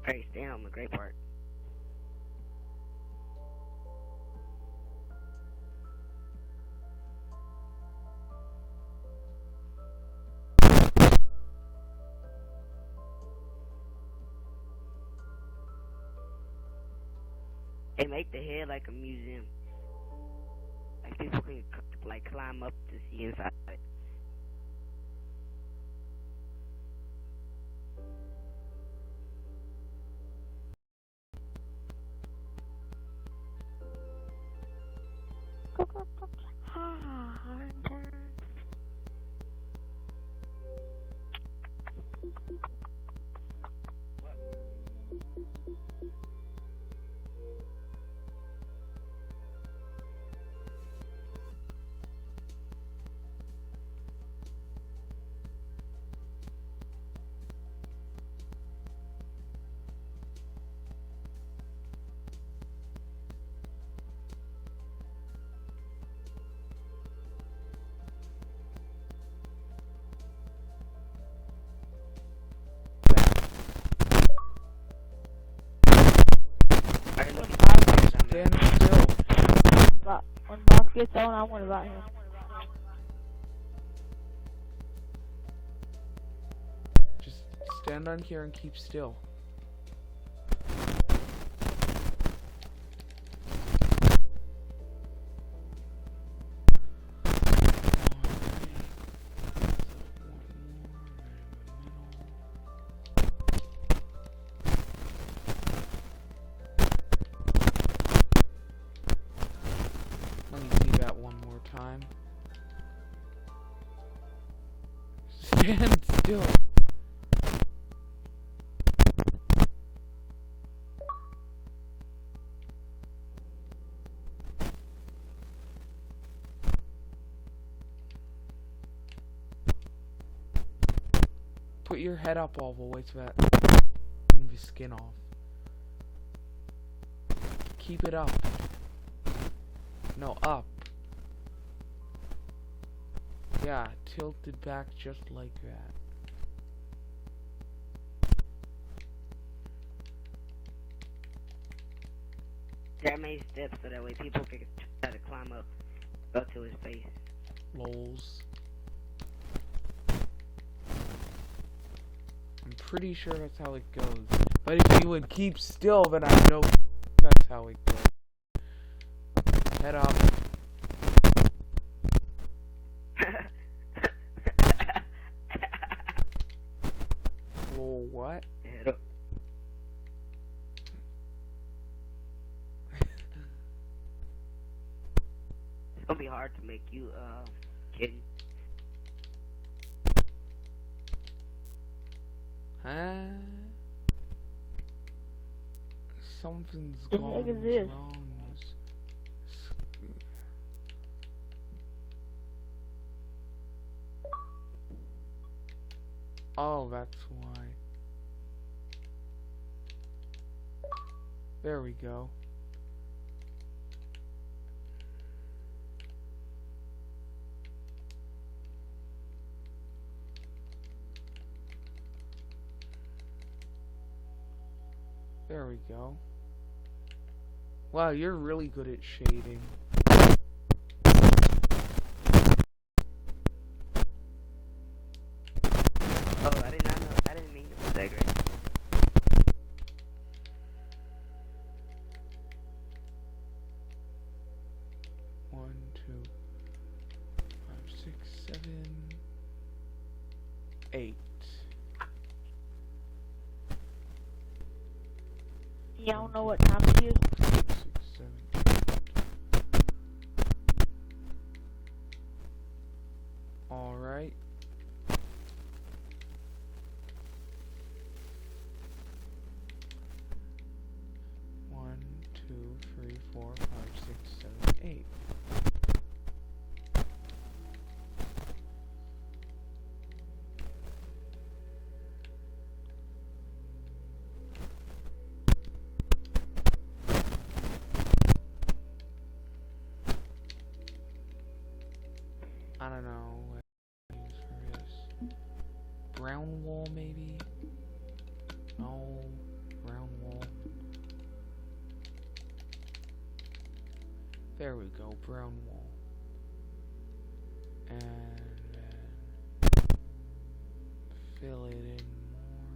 Great, stand on the great part. They make the head like a museum. Like people can like climb up to see inside it. Stand still. When boss gets on, I want about him. Just stand on here and keep still. Let me see that one more time. Stand still. Put your head up all the way so that the skin off. Keep it up. No, up. Yeah, tilted back just like that. That made steps so that way people can try to climb up to his face. Lols. I'm pretty sure that's how it goes. But if you would keep still, then I know that's how it goes. Head up. Lol, what? Head up. It's gonna be hard to make you kitten. Huh? Something's The going heck is this? wrong. Oh, that's why. There we go. There we go. Wow, you're really good at shading. Oh, I did not know. I didn't mean to say great. One, two, 5, 6, 7, 8. Yeah, I don't know what time it is. 6, 7, 8. Alright. One, two, 3, 4, 5, 6, 7, 8. I don't know what to use for this. Brown wool, maybe? No. brown wool. There we go, brown wool. And then fill it in more.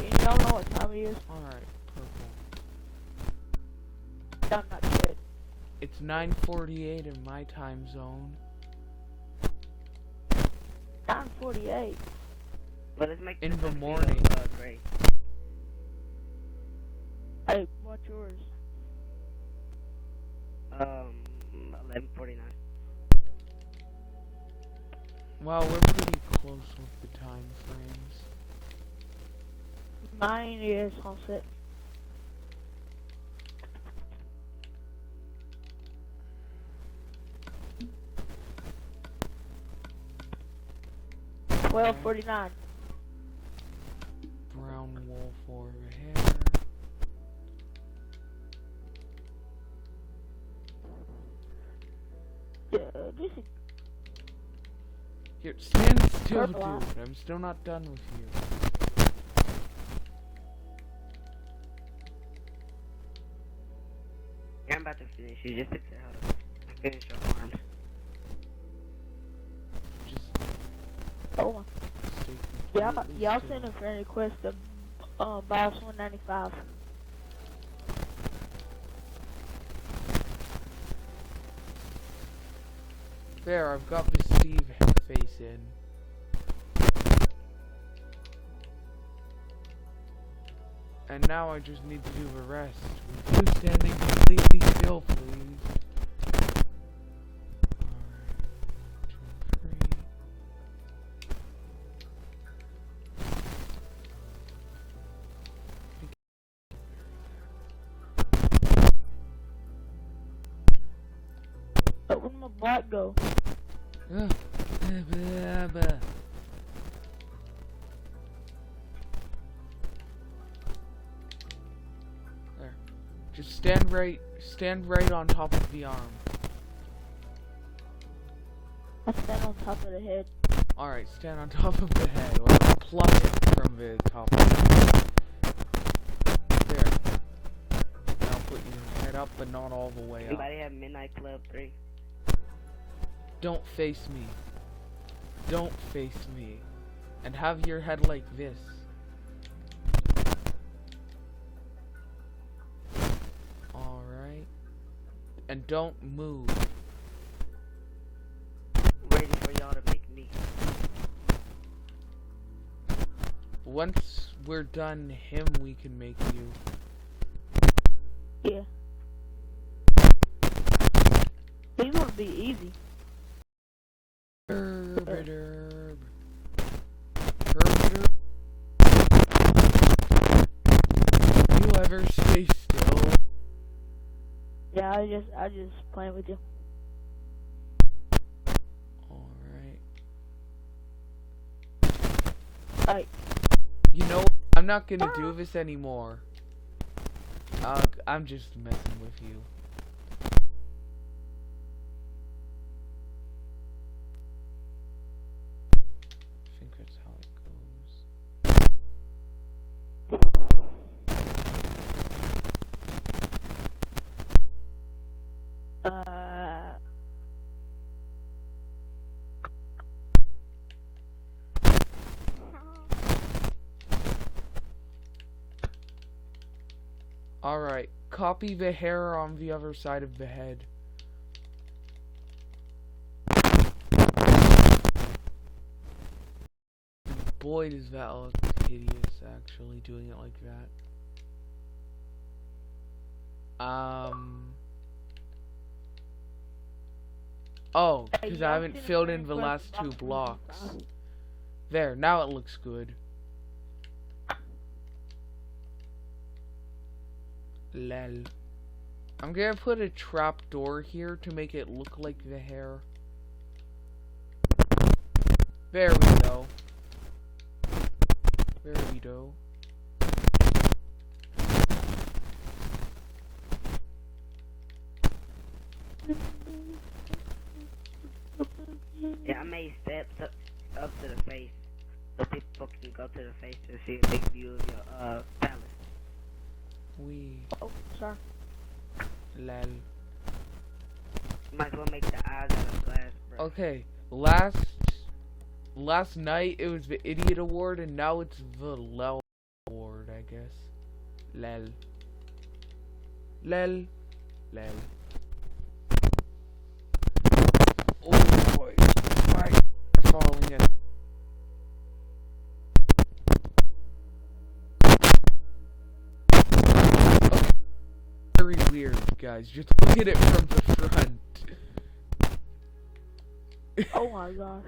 And y'all know what time it is? Alright, purple. I'm not good. It's 9:48 in my time zone. 9:48. But let's make In this the a field, morning. Gray. Hey, what's yours? 11:49. Well, we're pretty close with the time frames. Mine is sunset. Okay. 12:49. Brown wool for the hair. This is Here, stand still, Purple. dude. I'm still not done with you. Yeah, I'm about to finish. You just sit there. Hold on. I'm finish your arms. Just oh my. stay Y'all completely y'all still. send a friend request to Boss 195. There, I've got the Steve face in. And now I just need to do the rest. With you standing completely still, please. Alright, 2, 3. But where'd my black go? Ugh. Blah, blah. There. Just stand right on top of the arm. I stand on top of the head. Alright, stand on top of the head, or pluck it from the top of the head. There. Now put your head up, but not all the way up. Anybody have Midnight Club 3? Don't face me. Don't face me. And have your head like this. Alright. And don't move. Ready for y'all to make me. Once we're done him, we can make you. Yeah. These would be easy. Herb, herb. Herb, you ever stay still? Yeah, I just playing with you. Alright. Alright. You know, I'm not gonna do this anymore. I'm just messing with you. I think that's how it goes. Alright, copy the hair on the other side of the head. Boy, does that look hideous, actually, doing it like that. Oh, because I haven't filled in the last two blocks. There, now it looks good. Lol. I'm gonna put a trap door here to make it look like the hair. There we go. There we go. Yeah, I made steps up to the face so people can go to the face to see a big view of your palace. We Oh, sorry. lol. You might as well make the eyes out of glass, bro. Okay, last night it was the Idiot Award, and now it's the Lel Award, I guess. Lel. Lel. Lel. Oh boy, my falling in. Okay. Very weird, guys. Just look at it from the front. Oh my gosh.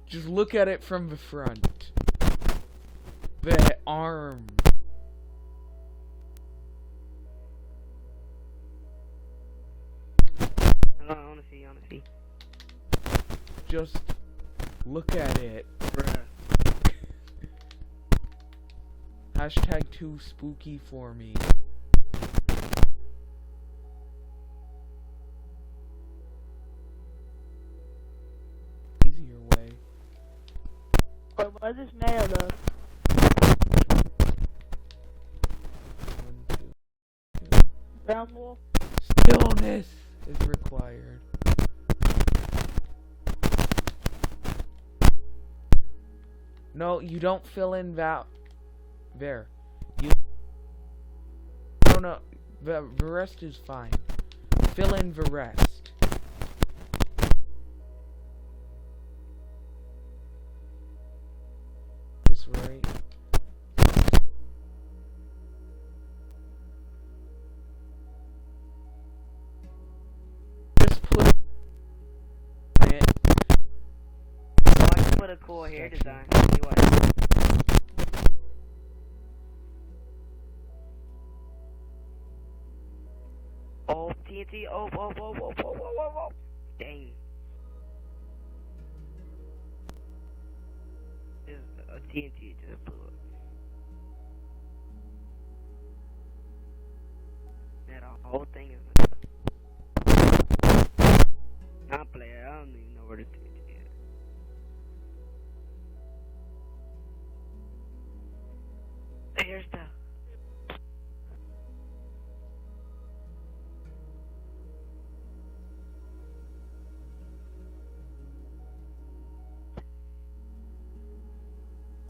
Just look at it from the front. The arm. I wanna see. Just look at it. Bruh. Hashtag too spooky for me. Easier way. Wait, what is this made out of? 1, 2. Ground wool? Stillness is required. No, you don't fill in that. There. You. No. The rest is fine. Fill in the rest. This right. Just put it. Oh, I can put a cool hair design. You want Oh, TNT. Oh. Dang. This is a TNT just blew up. That whole thing is not player. I don't even know where the TNT is. Here's the.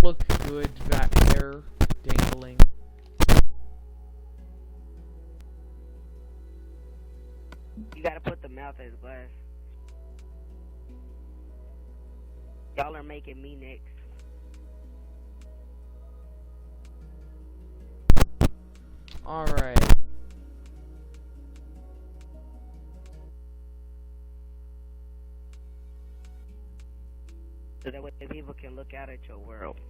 Look good, that hair dangling. You gotta put the mouth as glass. Y'all are making me next. Alright. So that way people can look out at your world.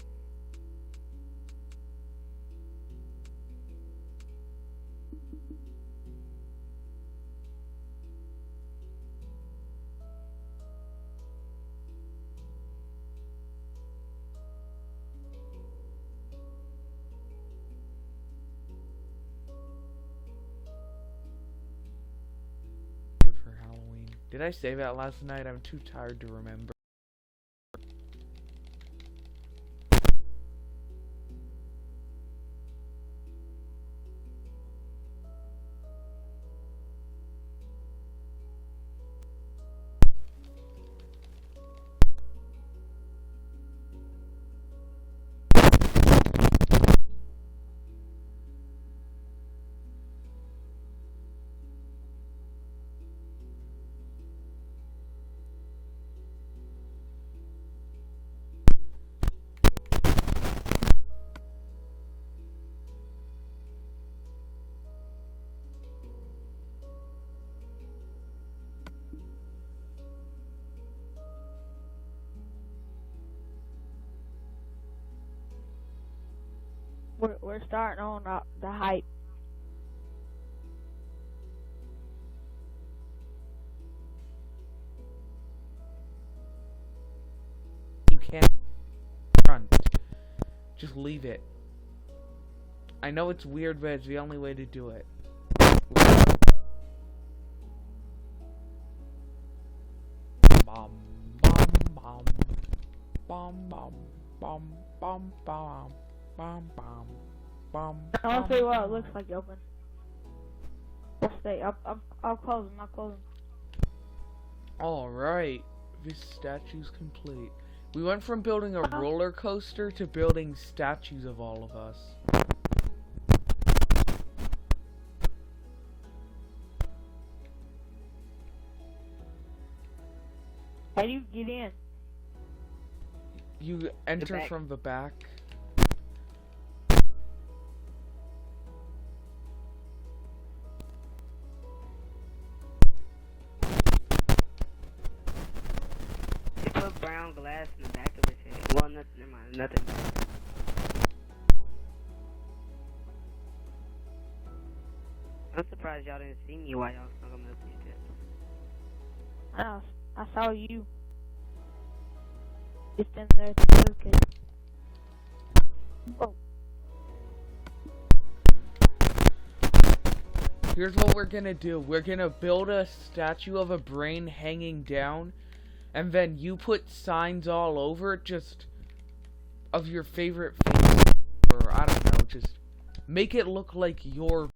For Halloween. Did I say that last night? I'm too tired to remember. We're starting on the hype. You can't front. Just leave it. I know it's weird, but it's the only way to do it. Bum, bum. bum bum bum bum bum bum bum. I'll tell you what it looks like open. We'll stay. I'll close them. I'll close them. Alright, this statue's complete. We went from building a roller coaster to building statues of all of us. How do you get in? You enter back. from the back. They put brown glass in the back of his head. Well, nothing. Never mind. Nothing. I'm surprised y'all didn't see me while y'all was coming up these steps. I saw you. Just in there at the staircase. Oh. Here's what we're gonna do. We're gonna build a statue of a brain hanging down, and then you put signs all over it, just of your favorite face, or I don't know, just make it look like your